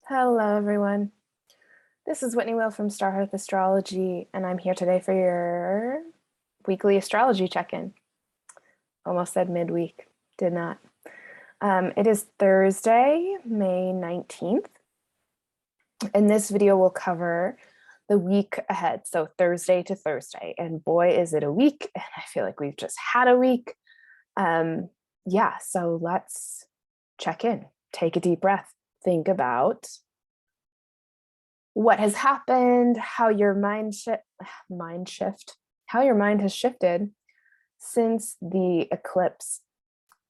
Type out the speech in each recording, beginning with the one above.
Hello, everyone. This is Whitney Will from Star Hearth Astrology, and I'm here today for your weekly astrology check-in. Almost said midweek, did not. It is Thursday, May 19th, and this video will cover the week ahead, so Thursday to Thursday. And boy, is it a week, and I feel like we've just had a week. Yeah, so let's check in. Take a deep breath. Think about what has happened, how your mind has shifted since the eclipse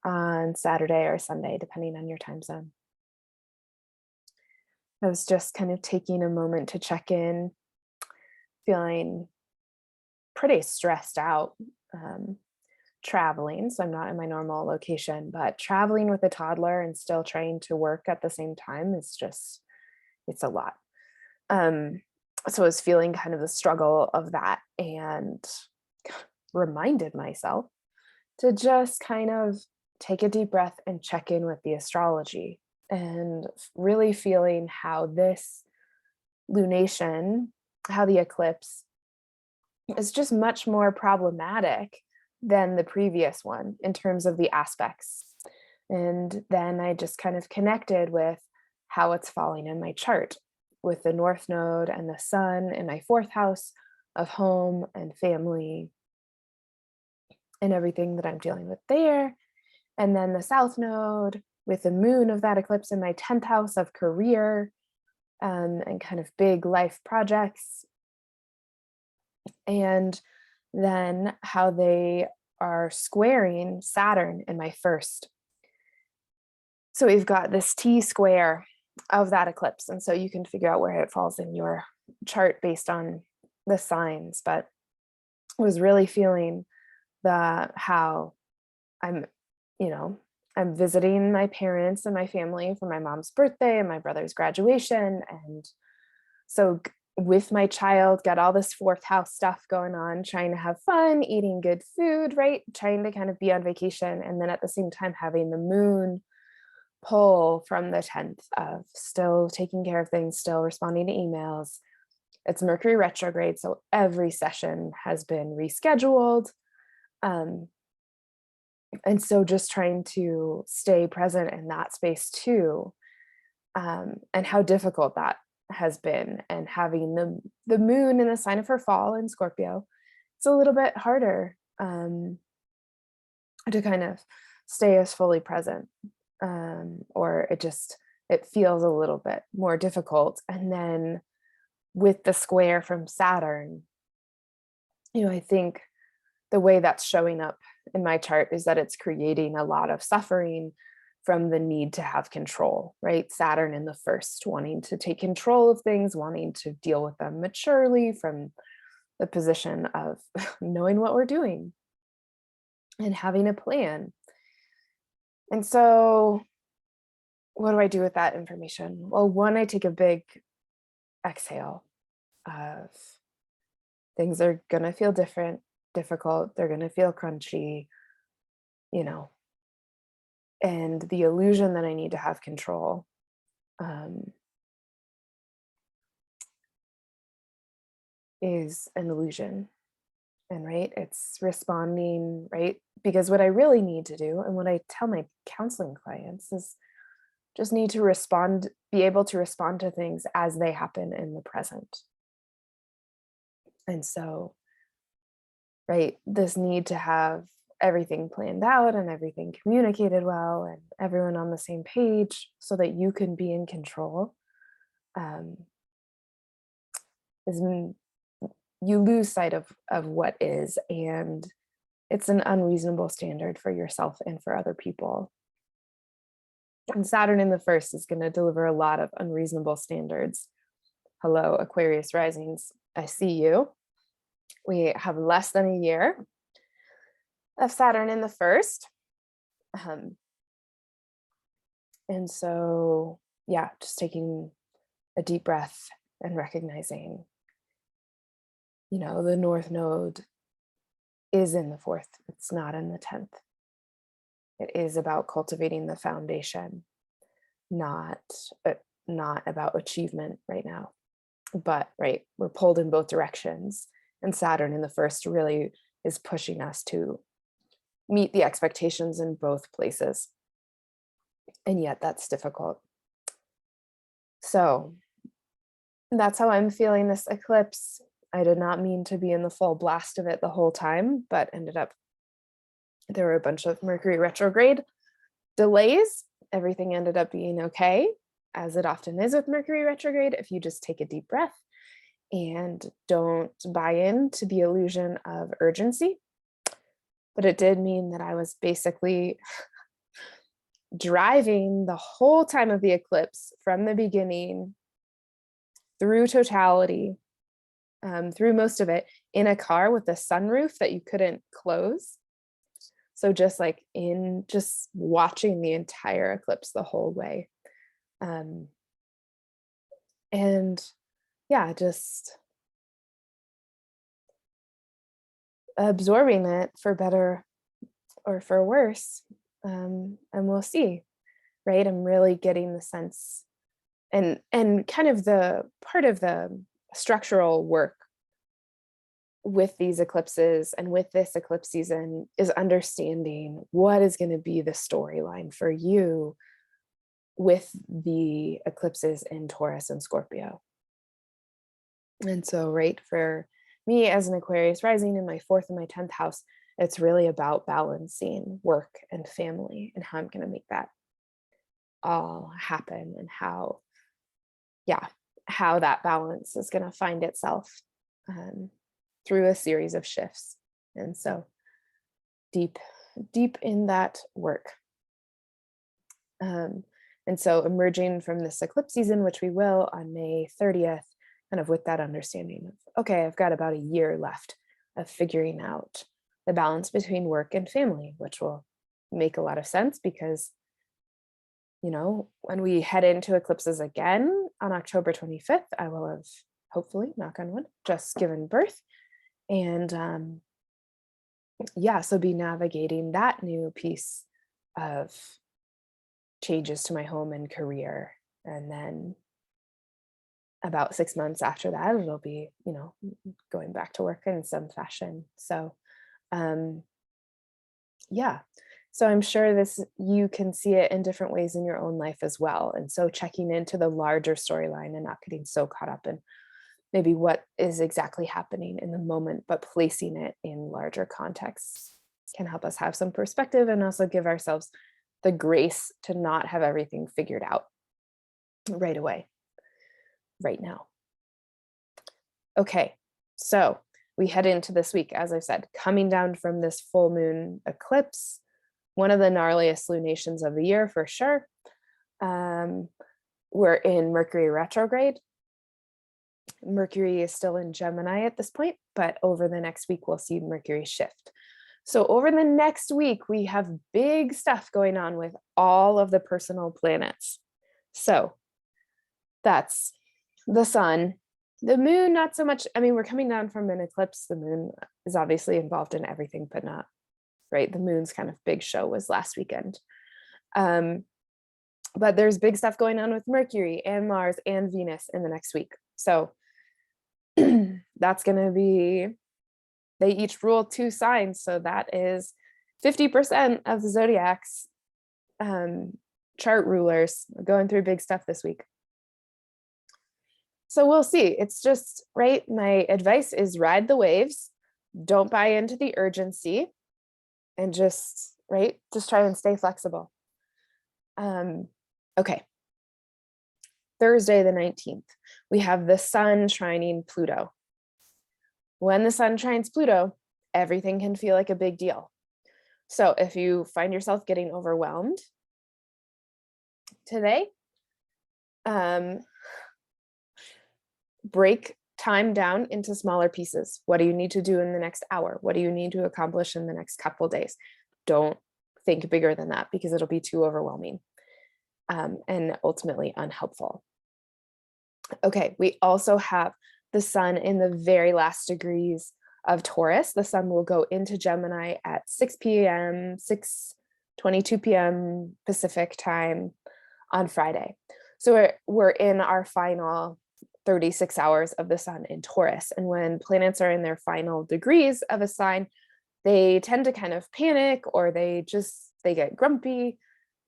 on Saturday or Sunday, depending on your time zone. I was just kind of taking a moment to check in, feeling pretty stressed out, traveling. So I'm not in my normal location, but traveling with a toddler and still trying to work at the same time is it's a lot. So I was feeling kind of the struggle of that and reminded myself to just kind of take a deep breath and check in with the astrology and really feeling how this lunation, how the eclipse is just much more problematic than the previous one in terms of the aspects. And then I just kind of connected with how it's falling in my chart, with the North Node and the Sun in my fourth house of home and family and everything that I'm dealing with there. And then the South Node with the Moon of that eclipse in my 10th house of career and kind of big life projects. And then how they are squaring Saturn in my first. So we've got this T-square of that eclipse. And so you can figure out where it falls in your chart based on the signs, but I was really feeling how I'm visiting my parents and my family for my mom's birthday and my brother's graduation. And so with my child, got all this fourth house stuff going on, trying to have fun, eating good food, right? Trying to kind of be on vacation. And then at the same time, having the moon pull from the 10th of still taking care of things, still responding to emails. It's Mercury retrograde, so every session has been rescheduled. And so just trying to stay present in that space too, and how difficult that has been. And having the moon in the sign of her fall in Scorpio, it's a little bit harder to kind of stay as fully present. Or it feels a little bit more difficult. And then with the square from Saturn, I think the way that's showing up in my chart is that it's creating a lot of suffering from the need to have control, right? Saturn in the first, wanting to take control of things, wanting to deal with them maturely from the position of knowing what we're doing and having a plan. And so what do I do with that information? Well, one, I take a big exhale of things are going to feel difficult. They're going to feel crunchy, and the illusion that I need to have control is an illusion. And right, it's responding, right? Because what I really need to do, and what I tell my counseling clients, is just need to be able to respond to things as they happen in the present. And so, right, this need to have everything planned out and everything communicated well and everyone on the same page so that you can be in control is you lose sight of what is, and it's an unreasonable standard for yourself and for other people. And Saturn in the first is going to deliver a lot of unreasonable standards. Hello, Aquarius risings. I see you. We have less than a year of Saturn in the first. And so, yeah, just taking a deep breath and recognizing, the North Node is in the fourth. It's not in the 10th. It is about cultivating the foundation, not not about achievement right now. But right, we're pulled in both directions. And Saturn in the first really is pushing us to meet the expectations in both places. And yet that's difficult. So that's how I'm feeling this eclipse. I did not mean to be in the full blast of it the whole time, but ended up, there were a bunch of Mercury retrograde delays. Everything ended up being okay, as it often is with Mercury retrograde, if you just take a deep breath and don't buy into the illusion of urgency. But it did mean that I was basically driving the whole time of the eclipse from the beginning through totality, through most of it, in a car with a sunroof that you couldn't close. So just watching the entire eclipse the whole way. And yeah, just absorbing it for better or for worse. And we'll see, right? I'm really getting the sense and kind of the part of the structural work with these eclipses and with this eclipse season is understanding what is going to be the storyline for you with the eclipses in Taurus and Scorpio. And so, right, for me as an Aquarius rising in my 4th and my 10th house, it's really about balancing work and family and how I'm going to make that all happen and how that balance is going to find itself through a series of shifts. And so deep in that work. And so emerging from this eclipse season, which we will on May 30th, kind of with that understanding of, okay, I've got about a year left of figuring out the balance between work and family, which will make a lot of sense because, when we head into eclipses again on October 25th, I will have hopefully, knock on wood, just given birth. And so be navigating that new piece of changes to my home and career. And then about 6 months after that, it'll be, going back to work in some fashion. So, so I'm sure you can see it in different ways in your own life as well. And so checking into the larger storyline and not getting so caught up in maybe what is exactly happening in the moment, but placing it in larger contexts can help us have some perspective and also give ourselves the grace to not have everything figured out right away, right now. Okay, so we head into this week, as I said, coming down from this full moon eclipse, one of the gnarliest lunations of the year for sure. We're in Mercury retrograde. Mercury is still in Gemini at this point, but over the next week, we'll see Mercury shift. So over the next week, we have big stuff going on with all of the personal planets. So that's the sun, the moon, not so much. I mean, we're coming down from an eclipse. The moon is obviously involved in everything, but not, right? The moon's kind of big show was last weekend. But there's big stuff going on with Mercury and Mars and Venus in the next week. So that's going to be, they each rule 2 signs. So that is 50% of the zodiac's chart rulers going through big stuff this week. So we'll see. It's just, right, my advice is ride the waves. Don't buy into the urgency and just try and stay flexible. Okay. Thursday, the 19th, we have the sun trining Pluto. When the sun trines Pluto, everything can feel like a big deal. So if you find yourself getting overwhelmed today, break time down into smaller pieces. What do you need to do in the next hour? What do you need to accomplish in the next couple days? Don't think bigger than that because it'll be too overwhelming and ultimately unhelpful. Okay, we also have the sun in the very last degrees of Taurus. The sun will go into Gemini at 6 p.m., 6:22 p.m. Pacific time on Friday. So we're in our final 36 hours of the sun in Taurus. And when planets are in their final degrees of a sign, they tend to kind of panic, or they get grumpy.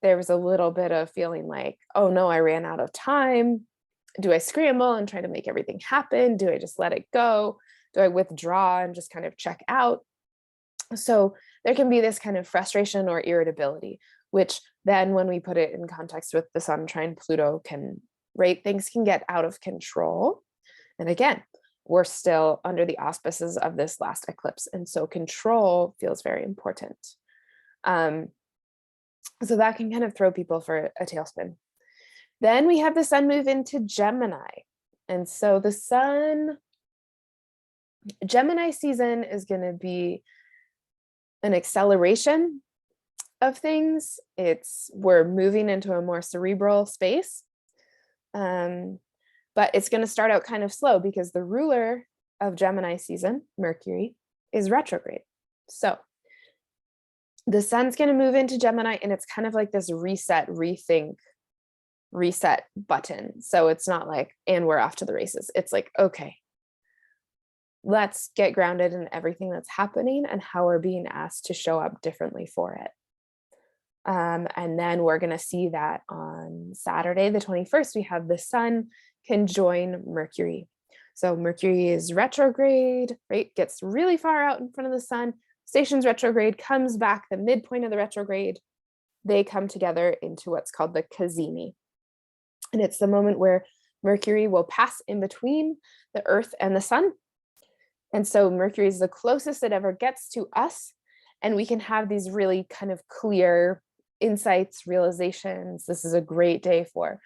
There was a little bit of feeling like, oh no, I ran out of time. Do I scramble and try to make everything happen? Do I just let it go? Do I withdraw and just kind of check out? So there can be this kind of frustration or irritability, which then when we put it in context with the sun trine Pluto things can get out of control. And again, we're still under the auspices of this last eclipse. And so control feels very important. So that can kind of throw people for a tailspin. Then we have the sun move into Gemini. And so Gemini season is going to be an acceleration of things. We're moving into a more cerebral space. But it's going to start out kind of slow because the ruler of Gemini season, Mercury, is retrograde. So the sun's going to move into Gemini, and it's kind of like this reset, rethink, reset button. So it's not like, and we're off to the races. It's like, okay, let's get grounded in everything that's happening and how we're being asked to show up differently for it. And then we're going to see that on Saturday, the 21st, we have the sun conjoin Mercury. So Mercury is retrograde, right? Gets really far out in front of the sun, stations retrograde, comes back, the midpoint of the retrograde. They come together into what's called the cazimi. And it's the moment where Mercury will pass in between the Earth and the sun. And so Mercury is the closest it ever gets to us. And we can have these really kind of clear insights, realizations. This is a great day for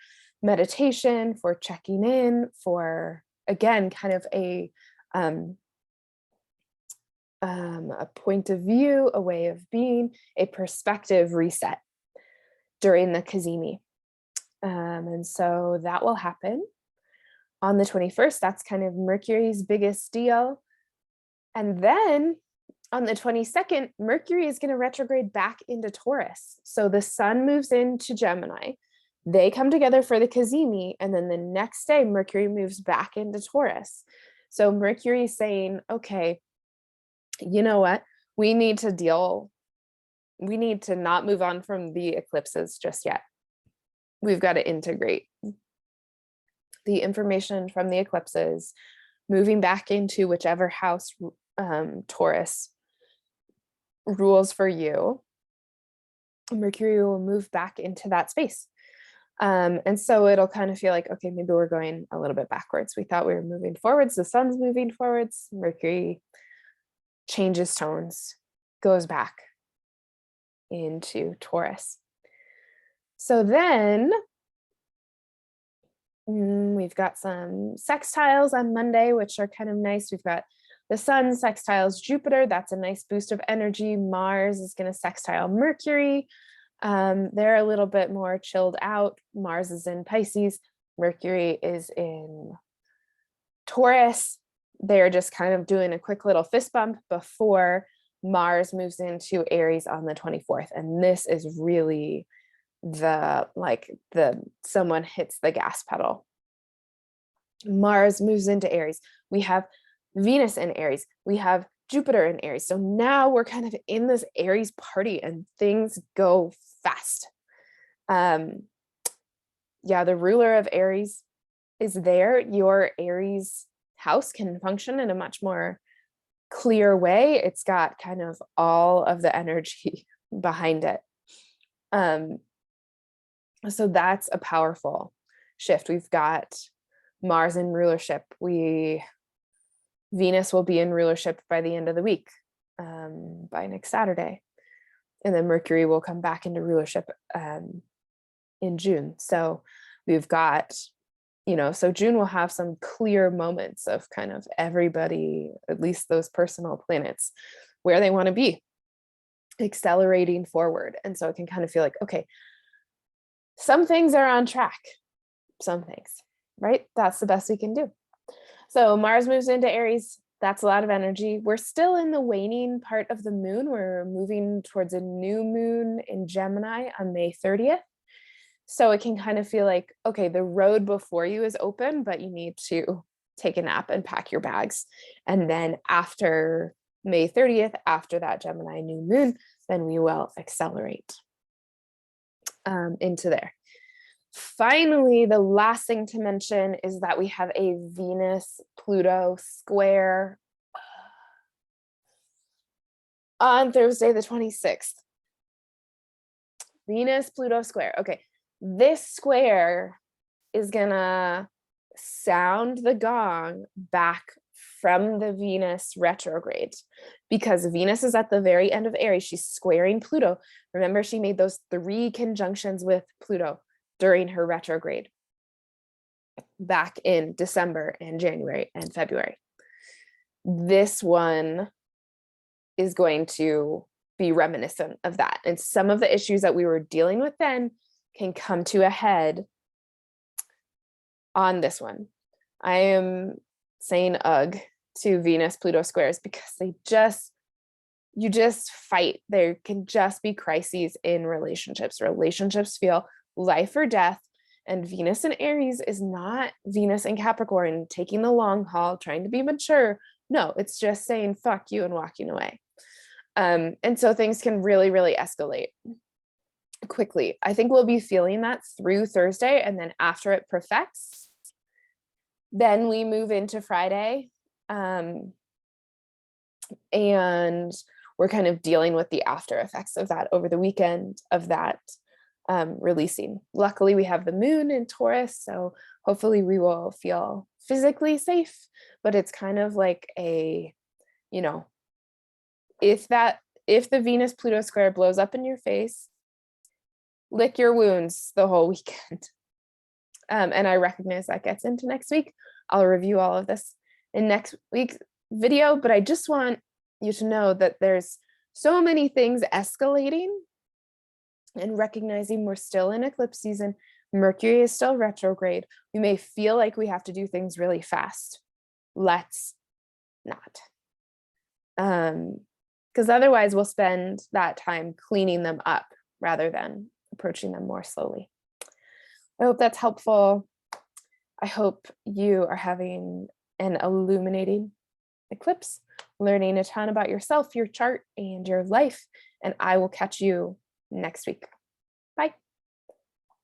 meditation, for checking in, for, again, kind of a point of view, a way of being, a perspective reset during the cazimi. And so that will happen on the 21st. That's kind of Mercury's biggest deal. And then on the 22nd, Mercury is going to retrograde back into Taurus. So the sun moves into Gemini. They come together for the cazimi. And then the next day, Mercury moves back into Taurus. So Mercury is saying, okay, you know what? We need to not move on from the eclipses just yet. We've got to integrate the information from the eclipses, moving back into whichever house Taurus rules for you. Mercury will move back into that space. And so it'll kind of feel like, okay, maybe we're going a little bit backwards. We thought we were moving forwards. The sun's moving forwards. Mercury changes tones, goes back into Taurus. So then we've got some sextiles on Monday, which are kind of nice. We've got the sun sextiles Jupiter. That's a nice boost of energy. Mars is going to sextile Mercury. They're a little bit more chilled out. Mars is in Pisces. Mercury is in Taurus. They're just kind of doing a quick little fist bump before Mars moves into Aries on the 24th. And this is really someone hits the gas pedal. Mars moves into Aries. We have Venus in Aries. We have Jupiter in Aries. So now we're kind of in this Aries party and things go fast. The ruler of Aries is there. Your Aries house can function in a much more clear way. It's got kind of all of the energy behind it. So that's a powerful shift. We've got Mars in rulership. Venus will be in rulership by the end of the week, by next Saturday. And then Mercury will come back into rulership in June. So we've got, so June will have some clear moments of kind of everybody, at least those personal planets, where they want to be, accelerating forward. And so it can kind of feel like, okay, some things are on track, some things, right? That's the best we can do. So Mars moves into Aries. That's a lot of energy. We're still in the waning part of the moon. We're moving towards a new moon in Gemini on May 30th. So it can kind of feel like, okay, the road before you is open, but you need to take a nap and pack your bags. And then after May 30th, after that Gemini new moon, then we will accelerate into there. Finally, the last thing to mention is that we have a Venus-Pluto square on Thursday, the 26th. Venus-Pluto square. Okay, this square is gonna sound the gong back from the Venus retrograde, because Venus is at the very end of Aries. She's squaring Pluto. Remember, she made those 3 conjunctions with Pluto during her retrograde back in December and January and February. This one is going to be reminiscent of that. And some of the issues that we were dealing with then can come to a head on this one. I am saying ugh to Venus Pluto squares because you just fight. There can just be crises in relationships. Relationships feel life or death. And Venus in Aries is not Venus in Capricorn taking the long haul, trying to be mature. No, it's just saying fuck you and walking away. And so things can really, really escalate quickly. I think we'll be feeling that through Thursday, and then after it perfects, then we move into Friday. And we're kind of dealing with the after effects of that over the weekend of that releasing. Luckily, we have the moon in Taurus, so hopefully we will feel physically safe, but it's kind of like a, you know, if the Venus Pluto square blows up in your face, lick your wounds the whole weekend. And I recognize that gets into next week. I'll review all of this in next week's video, but I just want you to know that there's so many things escalating, and recognizing we're still in eclipse season. Mercury is still retrograde. We may feel like we have to do things really fast. Let's not. Because otherwise we'll spend that time cleaning them up rather than approaching them more slowly. I hope that's helpful. I hope you are having an illuminating eclipse, learning a ton about yourself, your chart, and your life. And I will catch you next week.